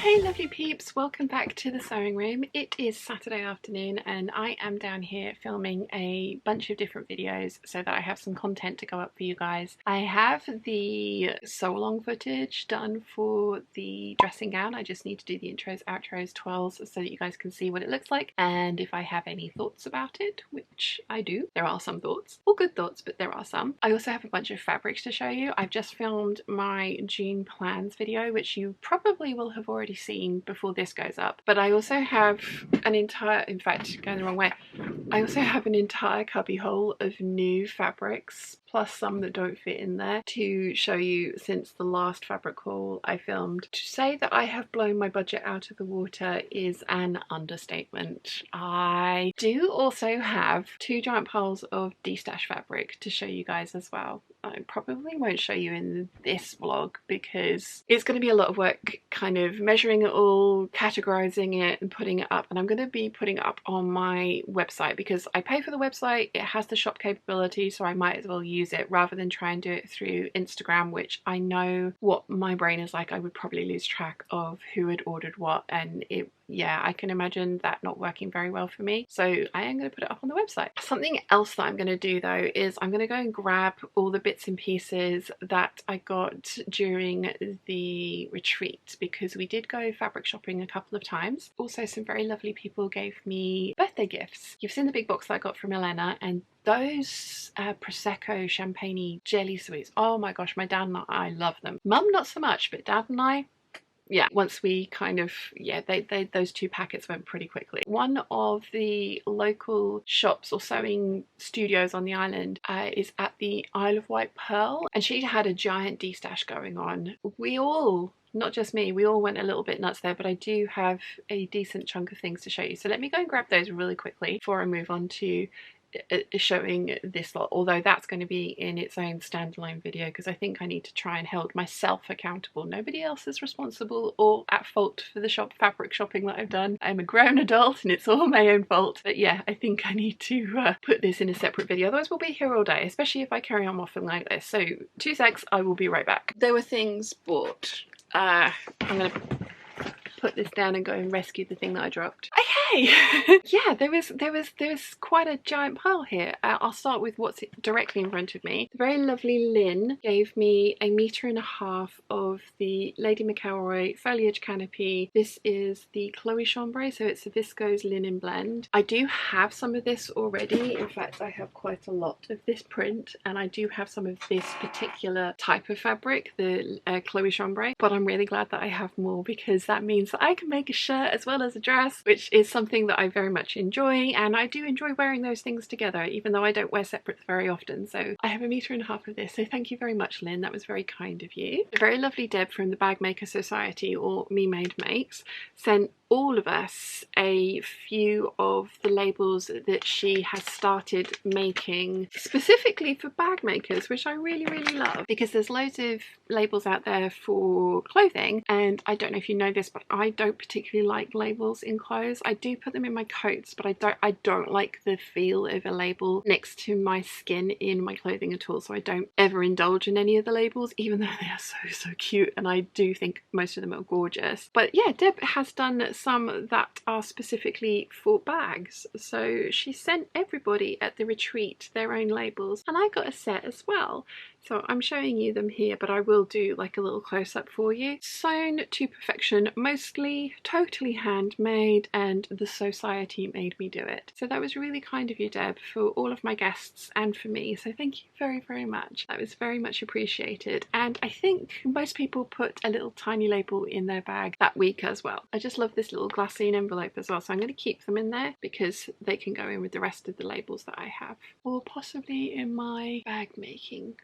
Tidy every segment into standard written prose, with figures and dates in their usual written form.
Hey lovely peeps, welcome back to the sewing room. It is Saturday afternoon and I am down here filming a bunch of different videos so that I have some content to go up for you guys. I have the sew along footage done for the dressing gown. I just need to do the intros, outros, twirls so that you guys can see what it looks like and if I have any thoughts about it, which I do. There are some thoughts, all good thoughts, but there are some. I also have a bunch of fabrics to show you. I've just filmed my June plans video, which you probably will have already seen before this goes up, but I also have an entire, in fact going the wrong way, I also have an entire cubby hole of new fabrics plus some that don't fit in there to show you since the last fabric haul I filmed. To say that I have blown my budget out of the water is an understatement. I do also have two giant piles of destash fabric to show you guys as well. I probably won't show you in this vlog because it's going to be a lot of work kind of measuring it all, categorizing it and putting it up, and I'm going to be putting it up on my website because I pay for the website. It has the shop capability, so I might as well use it rather than try and do it through Instagram, which I know what my brain is like. I would probably lose track of who had ordered what, and yeah, I can imagine that not working very well for me. So I am going to put it up on the website. Something else that I'm going to do though is I'm going to go and grab all the bits and pieces that I got during the retreat because we did go fabric shopping a couple of times. Also, some very lovely people gave me birthday gifts. You've seen the big box that I got from Elena, and those Prosecco champagne jelly sweets, oh my gosh, my dad and I love them. Mum not so much, but Dad and I, yeah, once we kind of, yeah, those two packets went pretty quickly. One of the local shops or sewing studios on the island is at the Isle of Wight Pearl, and she had a giant destash going on. We all, not just me, we all went a little bit nuts there, but I do have a decent chunk of things to show you. So let me go and grab those really quickly before I move on to showing this lot, although that's going to be in its own standalone video because I think I need to try and hold myself accountable. Nobody else is responsible or at fault for the fabric shopping that I've done. I'm a grown adult and it's all my own fault, but yeah, I think I need to put this in a separate video, otherwise we'll be here all day, especially if I carry on waffling like this. So 2 secs, I will be right back. There were things bought. I'm gonna put this down and go and rescue the thing that I dropped. Okay. Yeah, there was quite a giant pile here. I'll start with what's directly in front of me. The very lovely Lynn gave me 1.5 meters of the Lady McCalls foliage canopy. This is the Chloe chambray, so it's a viscose linen blend. I do have some of this already. In fact, I have quite a lot of this print, and I do have some of this particular type of fabric, the Chloe chambray, but I'm really glad that I have more because that means that I can make a shirt as well as a dress, which is something that I very much enjoy, and I do enjoy wearing those things together even though I don't wear separates very often. So I have 1.5 meters of this, so thank you very much, Lynn, that was very kind of you. The very lovely Deb from the Bag Maker Society, or Me Made Makes, sent all of us a few of the labels that she has started making specifically for bag makers, which I really love because there's loads of labels out there for clothing, and I don't know if you know this, but I don't particularly like labels in clothes. I do put them in my coats, but I don't like the feel of a label next to my skin in my clothing at all, so I don't ever indulge in any of the labels, even though they are so cute, and I do think most of them are gorgeous. But yeah, Deb has done some that are specifically for bags, so she sent everybody at the retreat their own labels, and I got a set as well. So I'm showing you them here, but I will do like a little close-up for you. Sewn to perfection, mostly totally handmade, and the society made me do it. So that was really kind of you, Deb, for all of my guests and for me. So thank you very much. That was very much appreciated. And I think most people put a little tiny label in their bag that week as well. I just love this little glassine envelope as well, so I'm going to keep them in there because they can go in with the rest of the labels that I have, or possibly in my bag making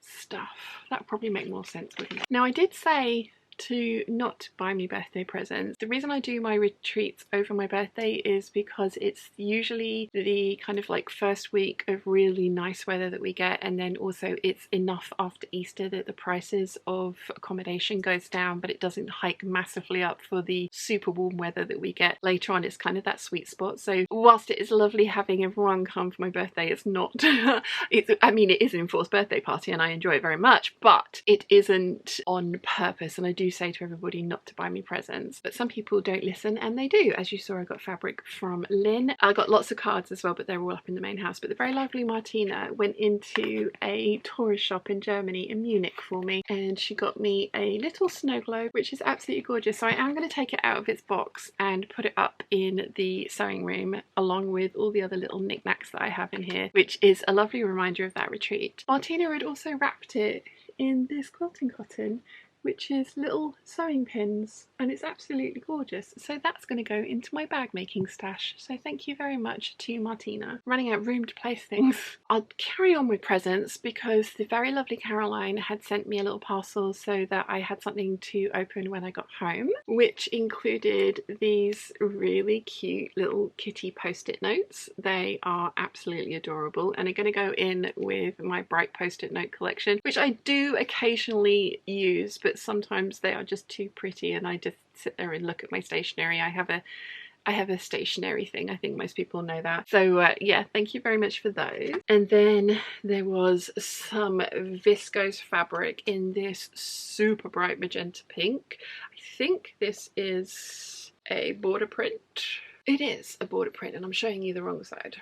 stuff. That would probably make more sense, wouldn't it? Now, I did say to not buy me birthday presents. The reason I do my retreats over my birthday is because it's usually the kind of like first week of really nice weather that we get, and then also it's enough after Easter that the prices of accommodation goes down, but it doesn't hike massively up for the super warm weather that we get later on. It's kind of that sweet spot. So whilst it is lovely having everyone come for my birthday, it's not I mean, it is an enforced birthday party and I enjoy it very much, but it isn't on purpose, and I do say to everybody not to buy me presents, but some people don't listen and they do. As you saw, I got fabric from Lynn. I got lots of cards as well, but they're all up in the main house. But the very lovely Martina went into a tourist shop in Germany, in Munich, for me, and she got me a little snow globe, which is absolutely gorgeous. So I am going to take it out of its box and put it up in the sewing room along with all the other little knickknacks that I have in here, which is a lovely reminder of that retreat. Martina had also wrapped it in this quilting cotton, which is little sewing pins, and it's absolutely gorgeous. So that's going to go into my bag making stash. So thank you very much to Martina. Running out of room to place things. I'll carry on with presents because the very lovely Caroline had sent me a little parcel so that I had something to open when I got home, which included these really cute little kitty post-it notes. They are absolutely adorable and are going to go in with my bright post-it note collection, which I do occasionally use, but sometimes they are just too pretty and I just sit there and look at my stationery. I have a stationery thing. I think most people know that. So yeah, thank you very much for those. And then there was some viscose fabric in this super bright magenta pink. I think this is a border print. It is a border print, and I'm showing you the wrong side.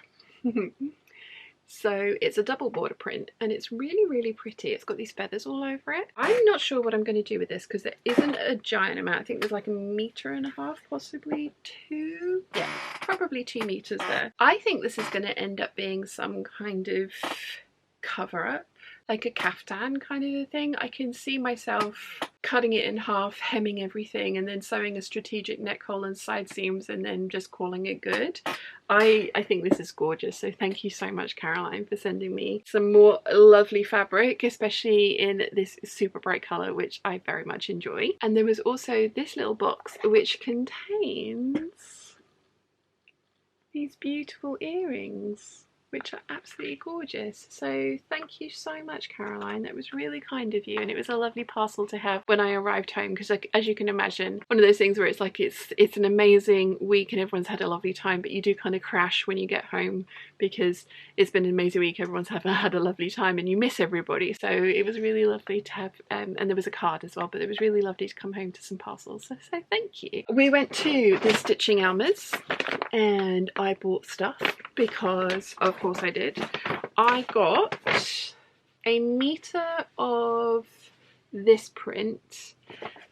So it's a double border print and it's really pretty. It's got these feathers all over it. I'm not sure what I'm going to do with this because there isn't a giant amount. I think there's like 1.5 meters, possibly 2. Yeah, probably 2 meters there. I think this is going to end up being some kind of cover up, like a caftan kind of a thing. I can see myself cutting it in half, hemming everything, and then sewing a strategic neck hole and side seams and then just calling it good. I think this is gorgeous, so thank you so much, Caroline, for sending me some more lovely fabric, especially in this super bright colour, which I very much enjoy. And there was also this little box which contains these beautiful earrings, which are absolutely gorgeous. So thank you so much, Caroline. That was really kind of you, and it was a lovely parcel to have when I arrived home, because like, as you can imagine, one of those things where it's like it's an amazing week and everyone's had a lovely time, but you do kind of crash when you get home because it's been an amazing week, everyone's had a lovely time, and you miss everybody. So it was really lovely to have, and there was a card as well, but it was really lovely to come home to some parcels. So thank you. We went to the Stitching Elmers and I bought stuff because of course I did. I got 1 meter of this print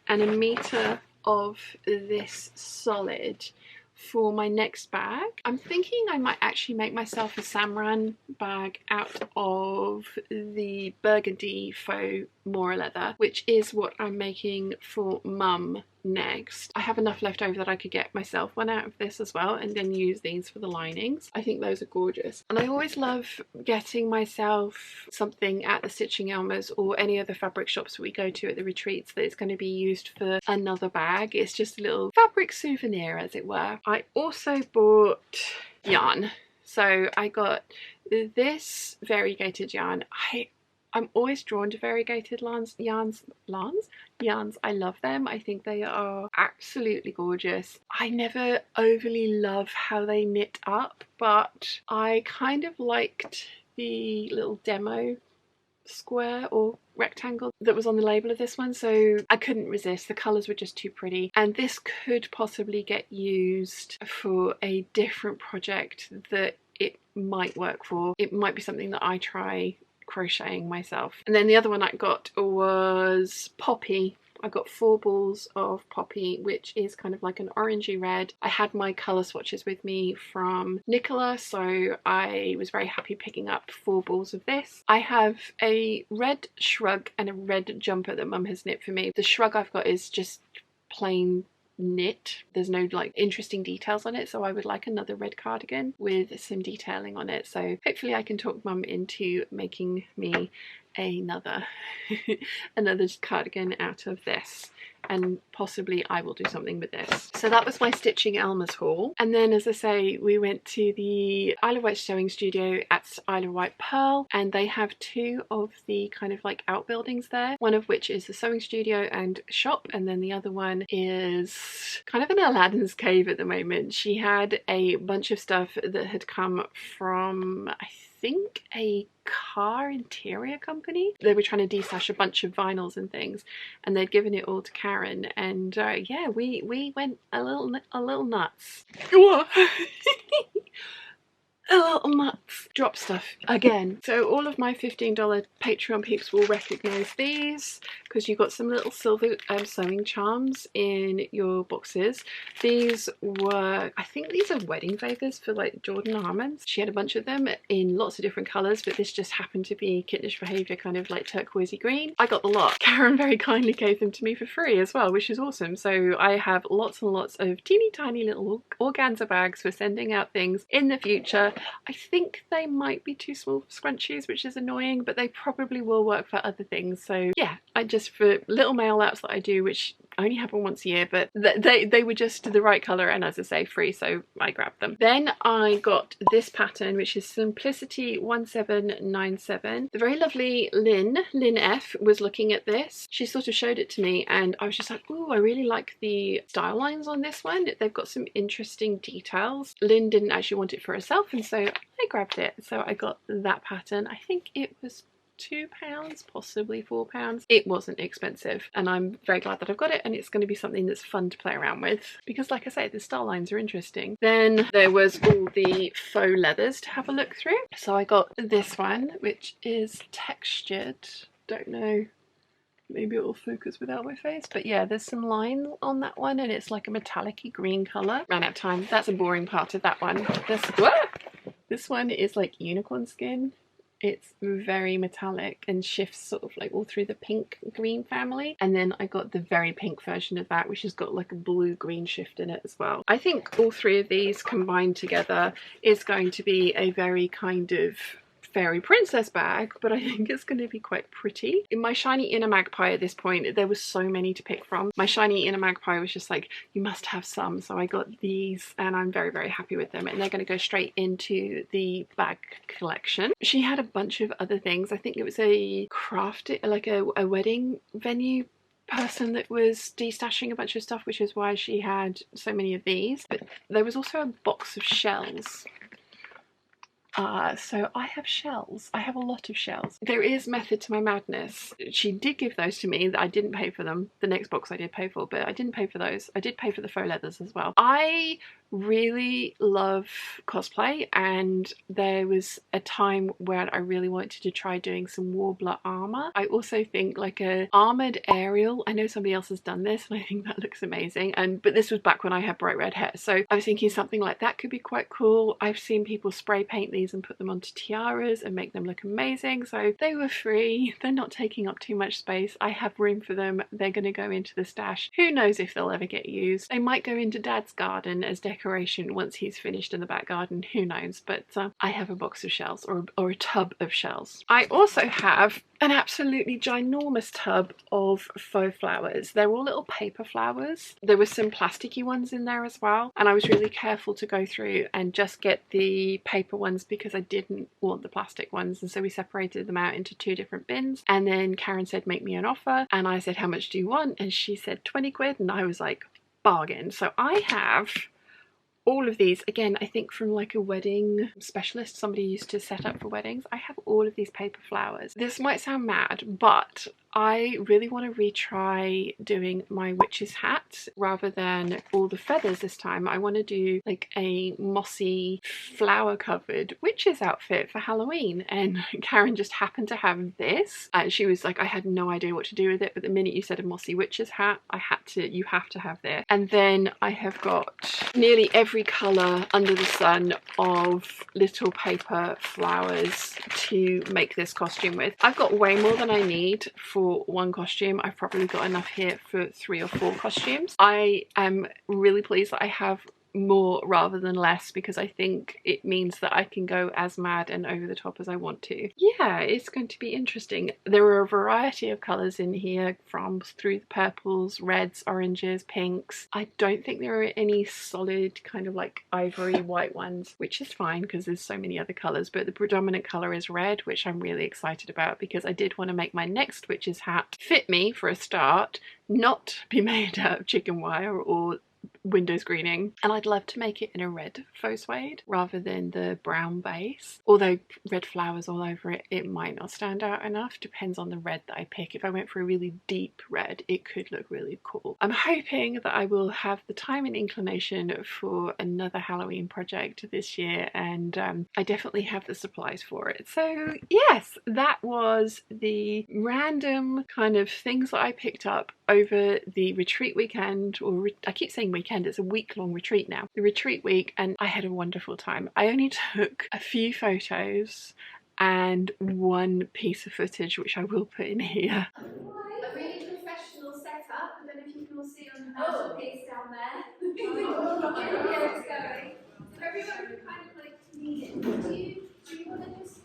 and 1 meter of this solid for my next bag. I'm thinking I might actually make myself a Samran bag out of the burgundy faux Mora leather, which is what I'm making for Mum next. I have enough left over that I could get myself one out of this as well and then use these for the linings. I think those are gorgeous, and I always love getting myself something at the Stitching Elmers or any other fabric shops we go to at the retreats that is going to be used for another bag. It's just a little fabric souvenir, as it were. I also bought yarn. So I got this variegated yarn. I'm always drawn to variegated yarns. I love them. I think they are absolutely gorgeous. I never overly love how they knit up, but I kind of liked the little demo square or rectangle that was on the label of this one, so I couldn't resist. The colours were just too pretty, and this could possibly get used for a different project that it might work for. It might be something that I try crocheting myself. And then the other one I got was poppy. I got 4 balls of poppy, which is kind of like an orangey red. I had my colour swatches with me from Nicola, so I was very happy picking up 4 balls of this. I have a red shrug and a red jumper that Mum has knit for me. The shrug I've got is just plain knit. There's no like interesting details on it, so I would like another red cardigan with some detailing on it. So hopefully I can talk Mum into making me another another cardigan out of this, and possibly I will do something with this. So that was my Stitching Elmers haul. And then, as I say, we went to the Isle of Wight sewing studio at Isle of Wight Pearl, and they have 2 of the kind of like outbuildings there, one of which is the sewing studio and shop, and then the other one is kind of an Aladdin's cave at the moment. She had a bunch of stuff that had come from, I think a car interior company. They were trying to destash a bunch of vinyls and things, and they'd given it all to Karen, and yeah, we went a little nuts. A little nuts. Drop stuff again. So all of my $15 Patreon peeps will recognise these, because you got some little silver sewing charms in your boxes. These were, I think these are wedding favours for like Jordan Harmons. She had a bunch of them in lots of different colours, but this just happened to be Kittenish Behaviour, kind of like turquoisey green. I got the lot. Karen very kindly gave them to me for free as well, which is awesome. So I have lots and lots of teeny tiny little organza bags for sending out things in the future. I think they might be too small for scrunchies, which is annoying, but they probably will work for other things. So yeah, I just, for little mail outs that I do, which only happen once a year, but they were just the right colour and, as I say, free, so I grabbed them. Then I got this pattern, which is Simplicity 1797. The very lovely Lynn F was looking at this. She sort of showed it to me and I was just like, ooh, I really like the style lines on this one. They've got some interesting details. Lynn didn't actually want it for herself, and so I grabbed it. So I got that pattern. I think it was £2, possibly £4. It wasn't expensive, and I'm very glad that I've got it, and it's going to be something that's fun to play around with, because like I say, the style lines are interesting. Then there was all the faux leathers to have a look through. So I got this one, which is textured. Don't know, maybe it will focus without my face, but yeah, there's some line on that one and it's like a metallic-y green colour. Ran out of time. That's a boring part of that one. This one is like unicorn skin. It's very metallic and shifts sort of like all through the pink green family. And then I got the very pink version of that, which has got like a blue green shift in it as well. I think all three of these combined together is going to be a very kind of fairy princess bag, but I think it's going to be quite pretty. In my shiny inner magpie at this point, there was so many to pick from. My shiny inner magpie was just like, you must have some, so I got these and I'm very, very happy with them, and they're going to go straight into the bag collection. She had a bunch of other things. I think it was a craft, like a wedding venue person that was destashing a bunch of stuff, which is why she had so many of these. But there was also a box of shells. So I have shells. I have a lot of shells. There is method to my madness. She did give those to me. I didn't pay for them. The next box I did pay for, but I didn't pay for those. I did pay for the faux leathers as well. I really love cosplay, and there was a time where I really wanted to try doing some warbler armor. I also think like a armored Ariel. I know somebody else has done this and I think that looks amazing, but this was back when I had bright red hair, so I was thinking something like that could be quite cool. I've seen people spray paint these and put them onto tiaras and make them look amazing, so they were free. They're not taking up too much space. I have room for them. They're going to go into the stash. Who knows if they'll ever get used. They might go into Dad's garden as decoration once he's finished in the back garden, who knows, but I have a box of shells, or a tub of shells. I also have an absolutely ginormous tub of faux flowers. They're all little paper flowers. There were some plasticky ones in there as well, and I was really careful to go through and just get the paper ones because I didn't want the plastic ones, and so we separated them out into two different bins. And then Karen said, make me an offer, and I said, how much do you want? And she said 20 quid, and I was like, bargain. So I have all of these, again, I think from like a wedding specialist, somebody used to set up for weddings. I have all of these paper flowers. This might sound mad, but I really want to retry doing my witch's hat rather than all the feathers this time. I want to do like a mossy flower covered witch's outfit for Halloween, and Karen just happened to have this, and she was like, I had no idea what to do with it, but the minute you said a mossy witch's hat, I had to, you have to have this. And then I have got nearly every colour under the sun of little paper flowers to make this costume with. I've got way more than I need for one costume. I've probably got enough here for 3 or 4 costumes. I am really pleased that I have more rather than less, because I think it means that I can go as mad and over the top as I want to. Yeah, it's going to be interesting. There are a variety of colours in here, from through the purples, reds, oranges, pinks. I don't think there are any solid kind of like ivory white ones, which is fine because there's so many other colours, but the predominant colour is red, which I'm really excited about because I did want to make my next witch's hat fit me for a start, not be made out of chicken wire or window screening, and I'd love to make it in a red faux suede rather than the brown base. Although red flowers all over it, it might not stand out enough. Depends on the red that I pick. If I went for a really deep red, it could look really cool. I'm hoping that I will have the time and inclination for another Halloween project this year, and I definitely have the supplies for it. So yes, that was the random kind of things that I picked up over the retreat weekend, or I keep saying weekend, it's a week-long retreat now. The retreat week, and I had a wonderful time. I only took a few photos and one piece of footage, which I will put in here. A really professional setup. I don't know if you can all see on the mantelpiece down there. Yeah, it's going. So everyone can kind of like lean in. Do you want to just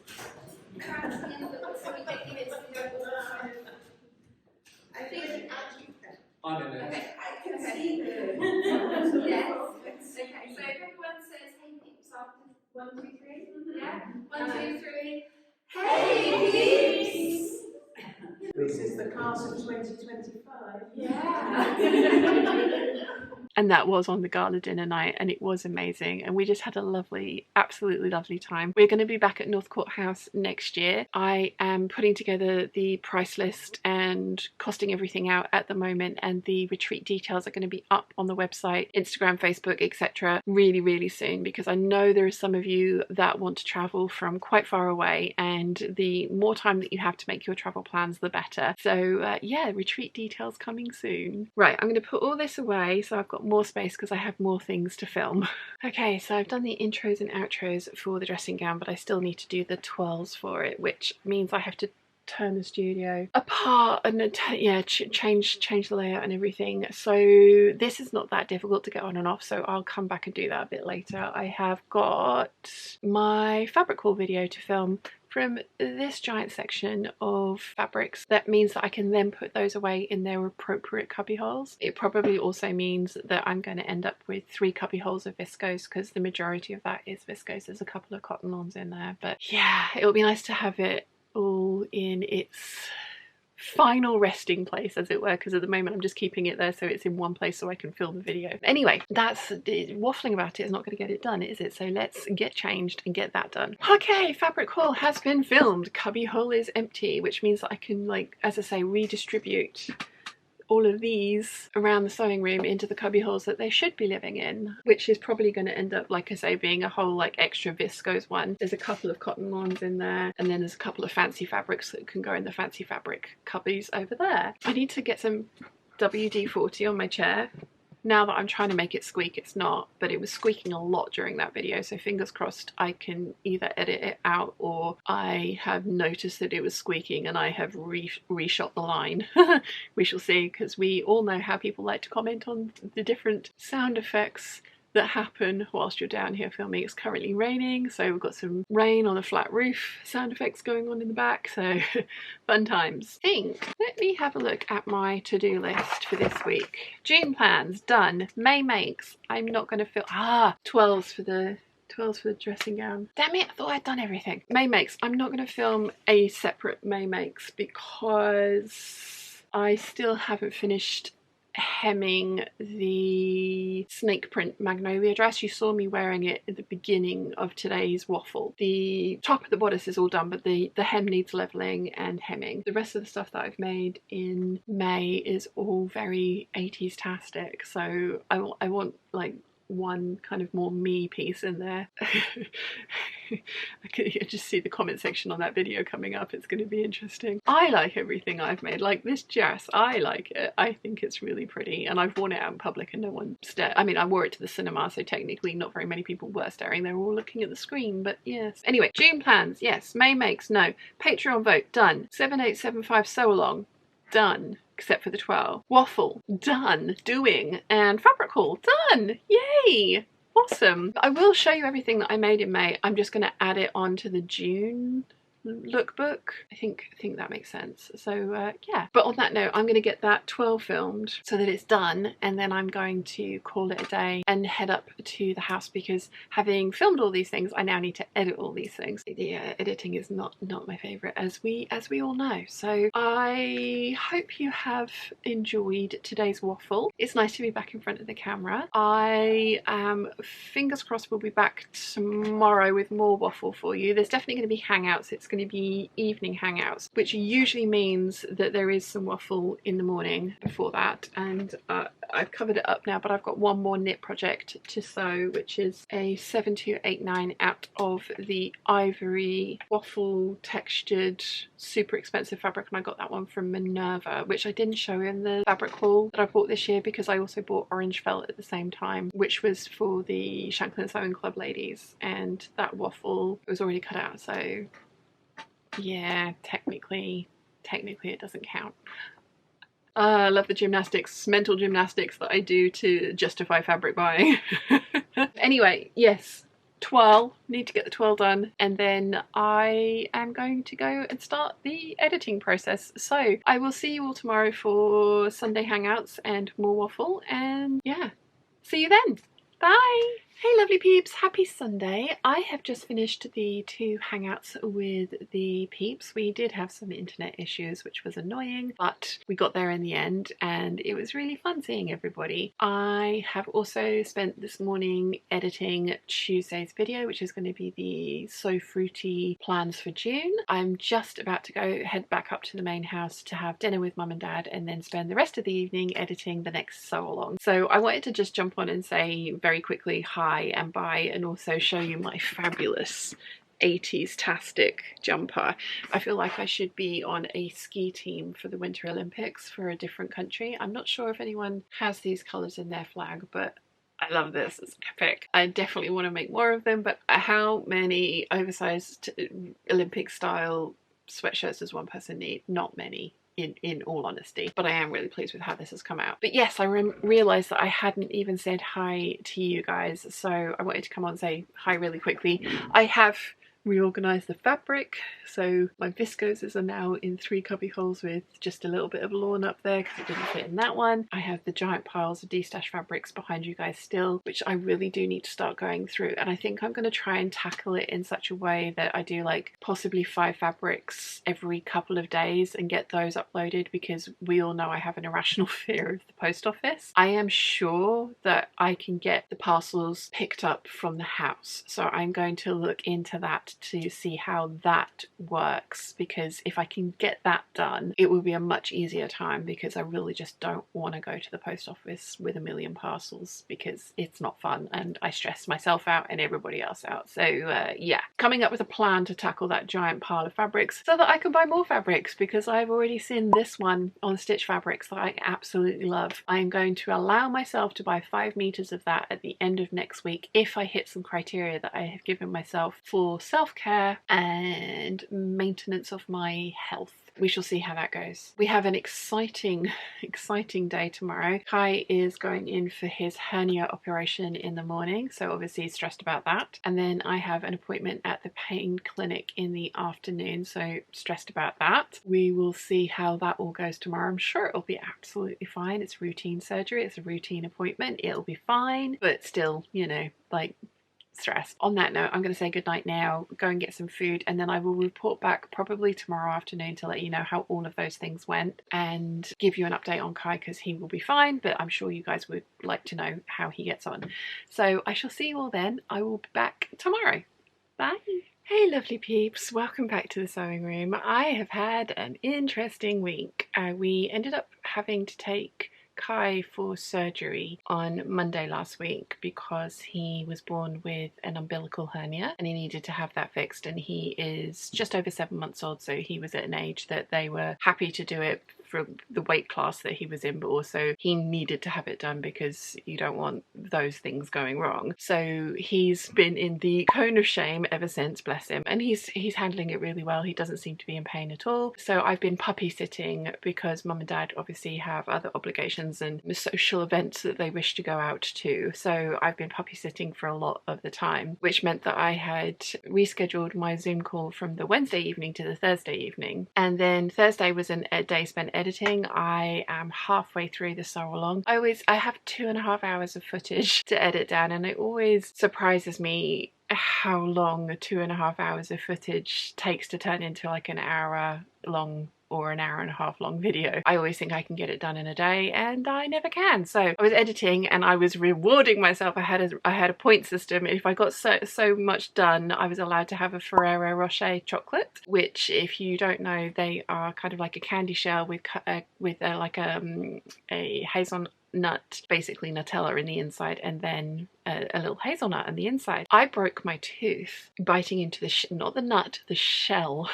cram to the end of the book so we get you in so we don't all kind of... I think... I'm in it. Okay, I can see you. Yes. Okay, so if everyone says, hey Peeps, after 1, 2, 3. Yeah? 1, 2, 3. Hey Peeps! This is the class of 2025. Yeah. And that was on the gala dinner night, and it was amazing, and we just had a lovely, absolutely lovely time. We're going to be back at North Court House next year. I am putting together the price list and costing everything out at the moment, and the retreat details are going to be up on the website, Instagram, Facebook, etc. really, really soon, because I know there are some of you that want to travel from quite far away, and the more time that you have to make your travel plans, the better. So yeah, retreat details coming soon. Right, I'm going to put all this away so I've got more space because I have more things to film. Okay, so I've done the intros and outros for the dressing gown, but I still need to do the twirls for it, which means I have to turn the studio apart and yeah, change the layout and everything. So this is not that difficult to get on and off, so I'll come back and do that a bit later. I have got my fabric haul video to film from this giant section of fabrics. That means that I can then put those away in their appropriate cubby holes. It probably also means that I'm going to end up with 3 cubby holes of viscose, because the majority of that is viscose. There's a couple of cotton ons in there, but yeah, it'll be nice to have it all in its final resting place, as it were, because at the moment I'm just keeping it there so it's in one place so I can film the video. Anyway, that's waffling about it is not going to get it done, is it? So let's get changed and get that done. Okay, fabric haul has been filmed. Cubby hole is empty, which means that I can, like, as I say, redistribute all of these around the sewing room into the cubby holes that they should be living in, which is probably going to end up, like I say, being a whole like extra viscose one. There's a couple of cotton ones in there, and then there's a couple of fancy fabrics that can go in the fancy fabric cubbies over there. I need to get some WD-40 on my chair. Now that I'm trying to make it squeak, it's not, but it was squeaking a lot during that video, so fingers crossed I can either edit it out or I have noticed that it was squeaking and I have reshot the line. We shall see, because we all know how people like to comment on the different sound effects that happen whilst you're down here filming. It's currently raining, so we've got some rain on a flat roof sound effects going on in the back, so fun times. Let me have a look at my to-do list for this week. June plans, done. May makes, I'm not going to film, 12s for the dressing gown. Damn it, I thought I'd done everything. May makes, I'm not going to film a separate May makes because I still haven't finished hemming the snake print magnolia dress. You saw me wearing it at the beginning of today's waffle. The top of the bodice is all done, but the hem needs leveling and hemming. The rest of the stuff that I've made in May is all very 80s-tastic, so I want like one kind of more me piece in there. I can just see the comment section on that video coming up. It's going to be interesting. I like everything I've made. Like this dress, I like it. I think it's really pretty, and I've worn it out in public and no one stared. I mean, I wore it to the cinema, so technically not very many people were staring. They were all looking at the screen, but yes. Anyway, June plans, yes. May makes, no. Patreon vote, done. 7875 sew along, done. Except for the 12. Waffle, done. Doing. And fabric haul, done. Yay! Awesome. I will show you everything that I made in May. I'm just going to add it on to the June lookbook. I think that makes sense. So yeah, but on that note, I'm going to get that 12 filmed so that it's done, and then I'm going to call it a day and head up to the house, because having filmed all these things, I now need to edit all these things. The editing is not my favorite, as we all know. So I hope you have enjoyed today's waffle. It's nice to be back in front of the camera. I am, fingers crossed, we'll be back tomorrow with more waffle for you. There's definitely going to be hangouts. It's going to be evening hangouts, which usually means that there is some waffle in the morning before that. And I've covered it up now, but I've got one more knit project to sew, which is a 7289 out of the ivory waffle textured super expensive fabric, and I got that one from Minerva, which I didn't show in the fabric haul that I bought this year because I also bought orange felt at the same time, which was for the Shanklin Sewing Club ladies, and that waffle was already cut out, so yeah, technically it doesn't count. I love the gymnastics, mental gymnastics that I do to justify fabric buying. Anyway, yes, twirl, need to get the twirl done, and then I am going to go and start the editing process. So I will see you all tomorrow for Sunday hangouts and more waffle, and yeah, see you then. Bye! Hey lovely peeps, happy Sunday. I have just finished the 2 hangouts with the peeps. We did have some internet issues, which was annoying, but we got there in the end and it was really fun seeing everybody. I have also spent this morning editing Tuesday's video, which is going to be the So Fruity plans for June. I'm just about to go head back up to the main house to have dinner with mum and dad, and then spend the rest of the evening editing the next sew along. So I wanted to just jump on and say very quickly hi and bye, and also show you my fabulous 80s-tastic jumper. I feel like I should be on a ski team for the Winter Olympics for a different country. I'm not sure if anyone has these colours in their flag, but I love this, it's epic. I definitely want to make more of them, but how many oversized Olympic style sweatshirts does one person need? Not many. In all honesty, but I am really pleased with how this has come out. But yes, I realised that I hadn't even said hi to you guys, so I wanted to come on and say hi really quickly. I have reorganised the fabric, so my viscoses are now in 3 cubby holes with just a little bit of lawn up there because it didn't fit in that one. I have the giant piles of destash fabrics behind you guys still, which I really do need to start going through, and I think I'm going to try and tackle it in such a way that I do like possibly 5 fabrics every couple of days and get those uploaded, because we all know I have an irrational fear of the post office. I am sure that I can get the parcels picked up from the house, so I'm going to look into that to see how that works, because if I can get that done, it will be a much easier time, because I really just don't want to go to the post office with a million parcels, because it's not fun and I stress myself out and everybody else out. So yeah, coming up with a plan to tackle that giant pile of fabrics so that I can buy more fabrics, because I've already seen this one on Stitch Fabrics that I absolutely love. I am going to allow myself to buy 5 meters of that at the end of next week if I hit some criteria that I have given myself for self-care and maintenance of my health. We shall see how that goes. We have an exciting day tomorrow. Kai is going in for his hernia operation in the morning, so obviously he's stressed about that. And then I have an appointment at the pain clinic in the afternoon, so stressed about that. We will see how that all goes tomorrow. I'm sure it'll be absolutely fine. It's routine surgery, it's a routine appointment, it'll be fine, but still, you know, like, stress. On that note, I'm going to say goodnight now, go and get some food, and then I will report back probably tomorrow afternoon to let you know how all of those things went and give you an update on Kai, because he will be fine, but I'm sure you guys would like to know how he gets on. So I shall see you all then. I will be back tomorrow. Bye. Hey lovely peeps, welcome back to the sewing room. I have had an interesting week. We ended up having to take Kai for surgery on Monday last week because he was born with an umbilical hernia and he needed to have that fixed, and he is just over 7 months old, so he was at an age that they were happy to do it for the weight class that he was in, but also he needed to have it done because you don't want those things going wrong. So he's been in the cone of shame ever since, bless him, and he's handling it really well. He doesn't seem to be in pain at all. So I've been puppy sitting because mum and dad obviously have other obligations and social events that they wish to go out to. So I've been puppy sitting for a lot of the time, which meant that I had rescheduled my Zoom call from the Wednesday evening to the Thursday evening. And then Thursday was a day spent editing. I am halfway through the Sorrow Along. I have 2.5 hours of footage to edit down, and it always surprises me how long 2.5 hours of footage takes to turn into like an hour long or an hour and a half long video. I always think I can get it done in a day, and I never can. So I was editing and I was rewarding myself. I had a point system. If I got so much done, I was allowed to have a Ferrero Rocher chocolate, which, if you don't know, they are kind of like a candy shell with like a hazelnut, basically Nutella in the inside, and then a little hazelnut on the inside. I broke my tooth biting into the not the nut, the shell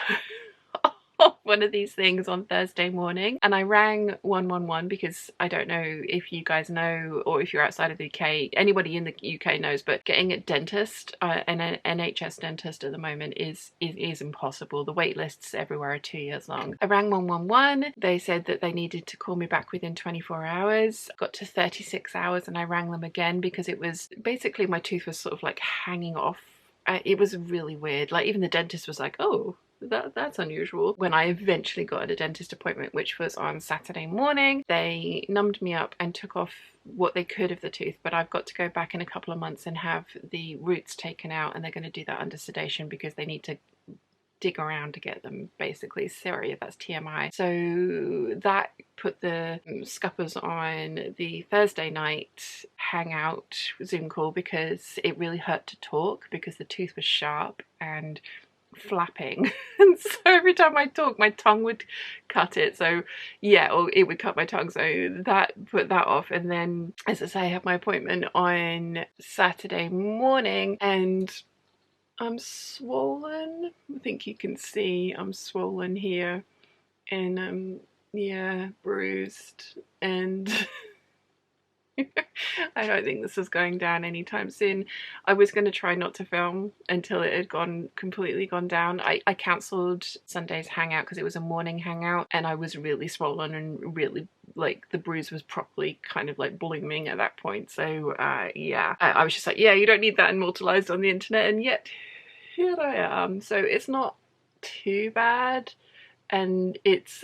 one of these things on Thursday morning, and I rang 111 because I don't know if you guys know, or if you're outside of the UK, anybody in the UK knows, but getting a dentist, an NHS dentist at the moment is impossible. The wait lists everywhere are 2 years long. I rang 111. They said that they needed to call me back within 24 hours. Got to 36 hours and I rang them again because it was basically, my tooth was sort of like hanging off. It was really weird. Like, even the dentist was like, oh, that's unusual. When I eventually got a dentist appointment, which was on Saturday morning, they numbed me up and took off what they could of the tooth, but I've got to go back in a couple of months and have the roots taken out, and they're going to do that under sedation because they need to dig around to get them, basically. Sorry if that's TMI. So that put the scuppers on the Thursday night hangout Zoom call because it really hurt to talk because the tooth was sharp and flapping, and so every time I talk my tongue would cut it. So yeah, or it would cut my tongue, so that put that off. And then, as I say, I have my appointment on Saturday morning and I'm swollen. I think you can see I'm swollen here, and yeah, bruised, and I don't think this is going down anytime soon. I was going to try not to film until it had completely gone down. I cancelled Sunday's hangout because it was a morning hangout and I was really swollen and really, like, the bruise was properly kind of like blooming at that point. So yeah, I was just like, yeah, you don't need that immortalized on the internet, and yet here I am. So it's not too bad, and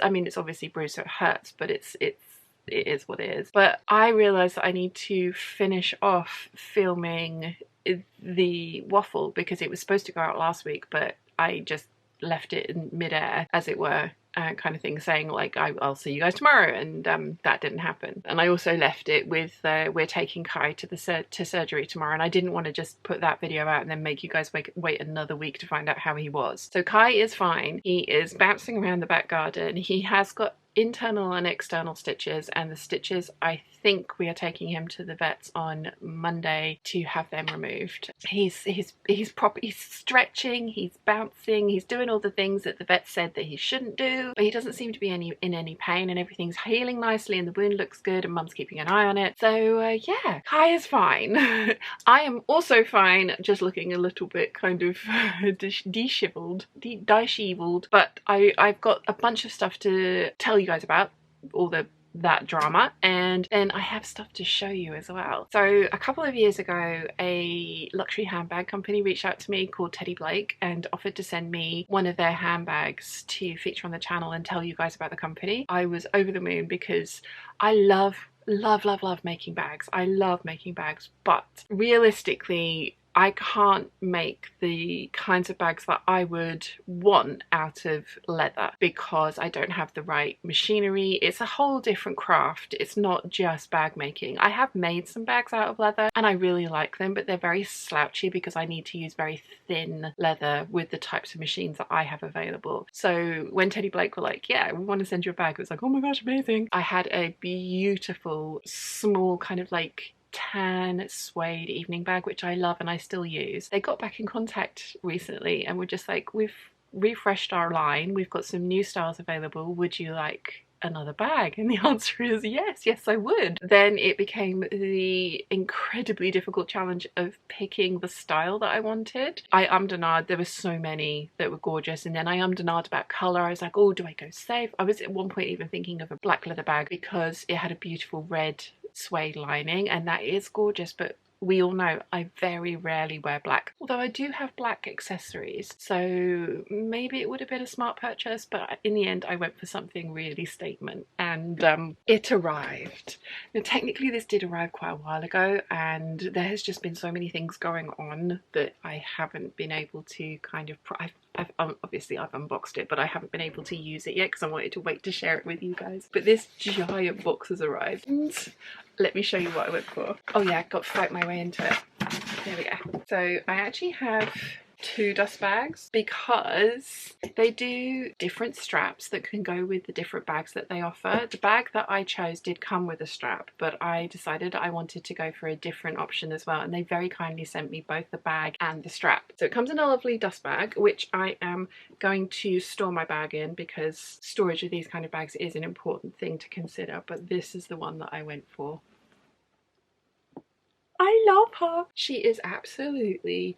I mean, it's obviously bruised so it hurts, but it is what it is. But I realised that I need to finish off filming the Waffle because it was supposed to go out last week, but I just left it in midair, as it were, kind of thing, saying like, I'll see you guys tomorrow, and that didn't happen. And I also left it with we're taking Kai to surgery tomorrow, and I didn't want to just put that video out and then make you guys wait another week to find out how he was. So Kai is fine. He is bouncing around the back garden. He has got internal and external stitches, and the stitches, I think we are taking him to the vets on Monday to have them removed. He's stretching, he's bouncing, he's doing all the things that the vet said that he shouldn't do, but he doesn't seem to be in any pain, and everything's healing nicely, and the wound looks good, and mum's keeping an eye on it. So yeah, Kai is fine. I am also fine, just looking a little bit kind of disheveled, but I've got a bunch of stuff to tell you guys about, all that drama, and then I have stuff to show you as well. So a couple of years ago, a luxury handbag company reached out to me called Teddy Blake and offered to send me one of their handbags to feature on the channel and tell you guys about the company. I was over the moon because I love making bags. I love making bags, but realistically I can't make the kinds of bags that I would want out of leather because I don't have the right machinery. It's a whole different craft. It's not just bag making. I have made some bags out of leather and I really like them, but they're very slouchy because I need to use very thin leather with the types of machines that I have available. So when Teddy Blake were like, yeah, we want to send you a bag, it was like, oh my gosh, amazing. I had a beautiful small kind of like tan suede evening bag, which I love and I still use. They got back in contact recently and were just like, we've refreshed our line, we've got some new styles available, would you like another bag? And the answer is yes, yes I would. Then it became the incredibly difficult challenge of picking the style that I wanted. I ummed and ahed. There were so many that were gorgeous, and then I ummed and ahed about colour. I was like, oh, do I go safe? I was at one point even thinking of a black leather bag because it had a beautiful red suede lining, and that is gorgeous, but we all know I very rarely wear black, although I do have black accessories, so maybe it would have been a smart purchase, but in the end I went for something really statement, and it arrived. Now technically this did arrive quite a while ago, and there has just been so many things going on that I haven't been able to kind of obviously I've unboxed it, but I haven't been able to use it yet because I wanted to wait to share it with you guys. But this giant box has arrived. Let me show you what I went for. Oh yeah, got to fight my way into it. There we go. So I actually have 2 dust bags because they do different straps that can go with the different bags that they offer. The bag that I chose did come with a strap, but I decided I wanted to go for a different option as well, and they very kindly sent me both the bag and the strap. So it comes in a lovely dust bag, which I am going to store my bag in because storage of these kind of bags is an important thing to consider, but this is the one that I went for. I love her. She is absolutely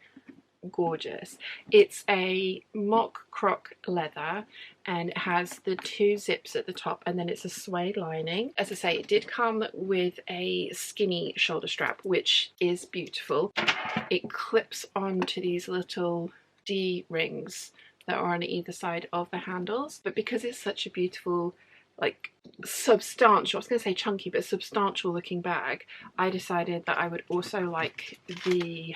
gorgeous. It's a mock croc leather and it has the 2 zips at the top, and then it's a suede lining. As I say, it did come with a skinny shoulder strap, which is beautiful. It clips onto these little D rings that are on either side of the handles, but because it's such a beautiful, like, substantial, I was going to say chunky, but substantial looking bag, I decided that I would also like the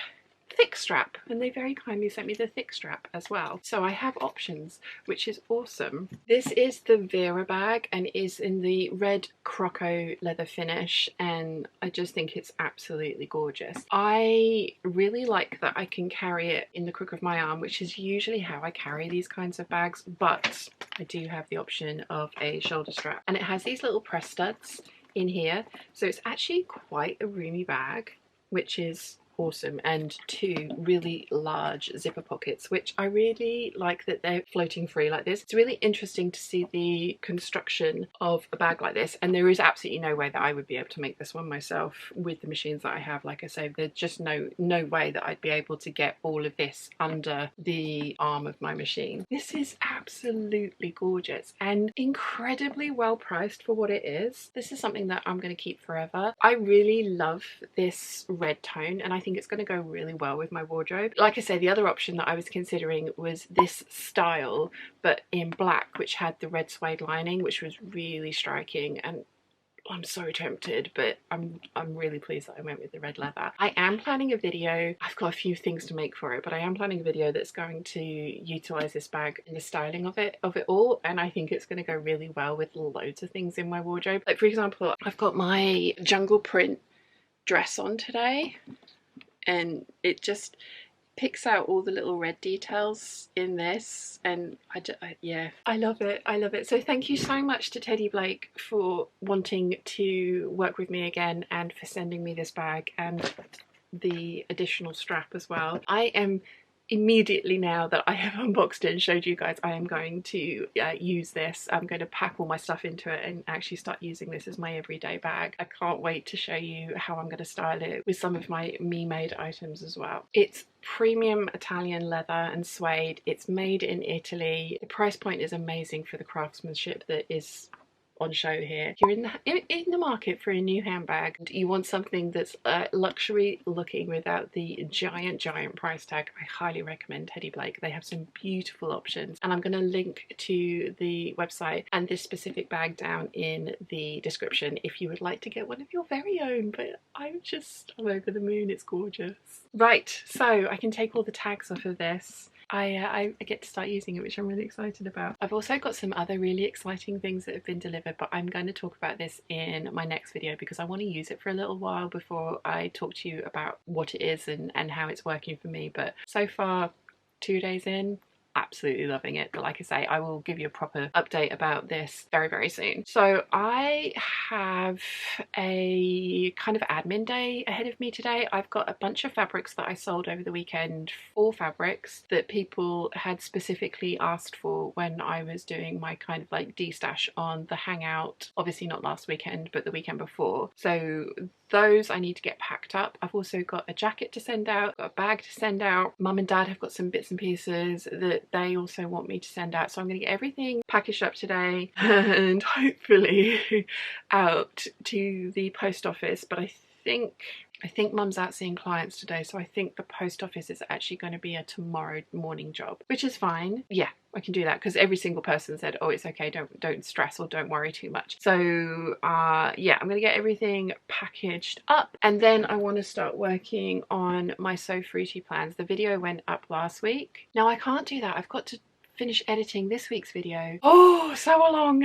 thick strap, and they very kindly sent me the thick strap as well. So I have options, which is awesome. This is the Vera bag and is in the red croco leather finish, and I just think it's absolutely gorgeous. I really like that I can carry it in the crook of my arm, which is usually how I carry these kinds of bags, but I do have the option of a shoulder strap, and it has these little press studs in here, so it's actually quite a roomy bag, which is awesome, and 2 really large zipper pockets, which I really like that they're floating free like this. It's really interesting to see the construction of a bag like this, and there is absolutely no way that I would be able to make this one myself with the machines that I have. Like I say, there's just no way that I'd be able to get all of this under the arm of my machine. This is absolutely gorgeous and incredibly well priced for what it is. This is something that I'm going to keep forever. I really love this red tone, and I think it's going to go really well with my wardrobe. Like I say, the other option that I was considering was this style but in black, which had the red suede lining, which was really striking, and I'm so tempted, but I'm really pleased that I went with the red leather. I am planning a video. I've got a few things to make for it, but I am planning a video that's going to utilize this bag in the styling of it all, and I think it's going to go really well with loads of things in my wardrobe. Like, for example, I've got my jungle print dress on today, and it just picks out all the little red details in this, and yeah, I love it. I love it. So thank you so much to Teddy Blake for wanting to work with me again, and for sending me this bag and the additional strap as well. I am immediately, now that I have unboxed it and showed you guys, I am going to use this. I'm going to pack all my stuff into it and actually start using this as my everyday bag. I can't wait to show you how I'm going to style it with some of my me-made items as well. It's premium Italian leather and suede. It's made in Italy. The price point is amazing for the craftsmanship that is on show here. If you're in the market for a new handbag, you want something that's luxury looking without the giant price tag, I highly recommend Teddy Blake. They have some beautiful options, and I'm going to link to the website and this specific bag down in the description if you would like to get one of your very own. But I'm over the moon. It's gorgeous. Right, so I can take all the tags off of this. I get to start using it, which I'm really excited about. I've also got some other really exciting things that have been delivered, but I'm going to talk about this in my next video because I want to use it for a little while before I talk to you about what it is and how it's working for me. But so far, 2 days in, absolutely loving it. But like I say, I will give you a proper update about this very, very soon. So I have a kind of admin day ahead of me today. I've got a bunch of fabrics that I sold over the weekend, 4 fabrics that people had specifically asked for when I was doing my kind of like destash on the hangout, obviously not last weekend but the weekend before. So those I need to get packed up. I've also got a jacket to send out, got a bag to send out. Mum and Dad have got some bits and pieces that they also want me to send out, so I'm going to get everything packaged up today and hopefully out to the post office. But I think Mum's out seeing clients today, so I think the post office is actually going to be a tomorrow morning job, which is fine. Yeah, I can do that because every single person said, oh, it's okay, don't stress or don't worry too much. So yeah, I'm gonna get everything packaged up, and then I want to start working on my So Fruity plans. The video went up last week. Now I can't do that, I've got to finish editing this week's video. Oh, so long,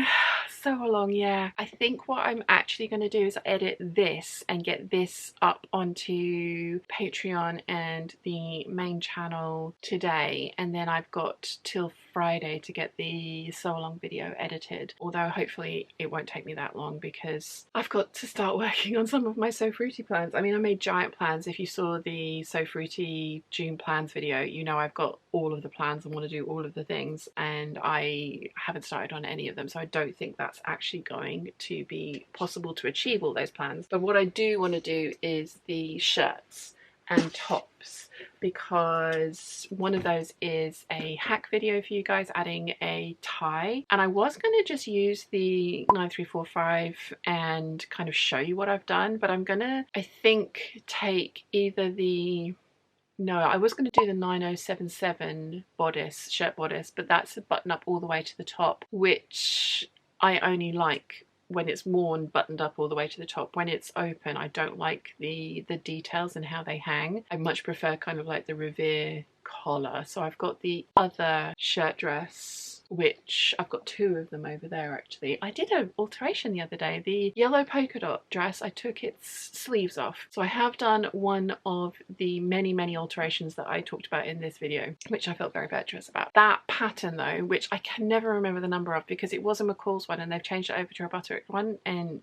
yeah. I think what I'm actually going to do is edit this and get this up onto Patreon and the main channel today, and then I've got till Friday to get the so long video edited, although hopefully it won't take me that long because I've got to start working on some of my So Fruity plans. I mean, I made giant plans. If you saw the So Fruity June plans video, you know I've got all of the plans and want to do all of the things, and I haven't started on any of them, so I don't think that's actually going to be possible to achieve all those plans. But what I do want to do is the shirts and tops, because one of those is a hack video for you guys, adding a tie, and I was going to just use the 9345 and kind of show you what I've done, but I'm gonna, I think, take either the, no, I was going to do the 9077 bodice, shirt bodice, but that's a button up all the way to the top, which I only like when it's worn buttoned up all the way to the top. When it's open, I don't like the details and how they hang. I much prefer kind of like the Revere collar. So I've got the other shirt dress, which I've got 2 of them over there actually. I did an alteration the other day. The yellow polka dot dress, I took its sleeves off. So I have done one of the many alterations that I talked about in this video, which I felt very virtuous about. That pattern though, which I can never remember the number of because it was a McCalls one and they've changed it over to a Butterick one, and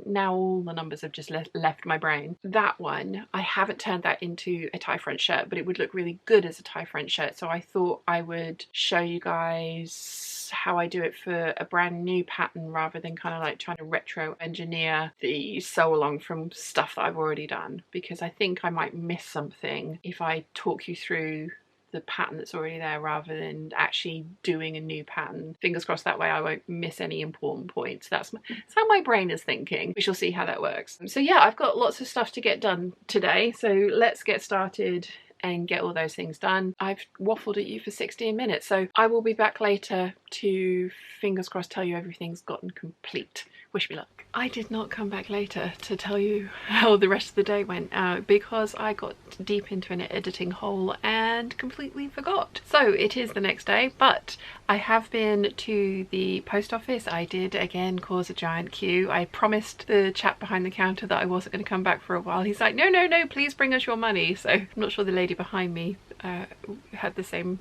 now all the numbers have just left my brain. That one, I haven't turned that into a tie front shirt, but it would look really good as a tie front shirt, so I thought I would show you guys how I do it for a brand new pattern rather than kind of like trying to retro engineer the sew along from stuff that I've already done, because I think I might miss something if I talk you through the pattern that's already there rather than actually doing a new pattern. Fingers crossed that way I won't miss any important points. That's how my brain is thinking. We shall see how that works. So yeah, I've got lots of stuff to get done today, so let's get started and get all those things done. I've waffled at you for 16 minutes, so I will be back later to, fingers crossed, tell you everything's gotten complete. Wish me luck. I did not come back later to tell you how the rest of the day went because I got deep into an editing hole and completely forgot. So it is the next day, but I have been to the post office. I did again cause a giant queue. I promised the chap behind the counter that I wasn't going to come back for a while. He's like, no, please bring us your money. So I'm not sure the lady behind me had the same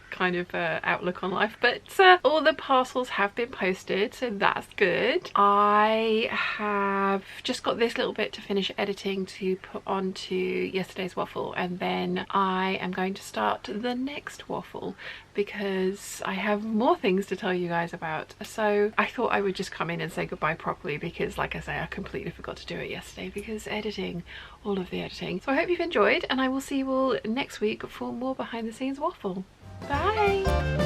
kind of outlook on life, but all the parcels have been posted, so that's good. I have just got this little bit to finish editing to put onto yesterday's waffle, and then I am going to start the next waffle because I have more things to tell you guys about. So I thought I would just come in and say goodbye properly because, like I say, I completely forgot to do it yesterday because editing, all of the editing. So I hope you've enjoyed, and I will see you all next week for more behind the scenes waffle. Bye!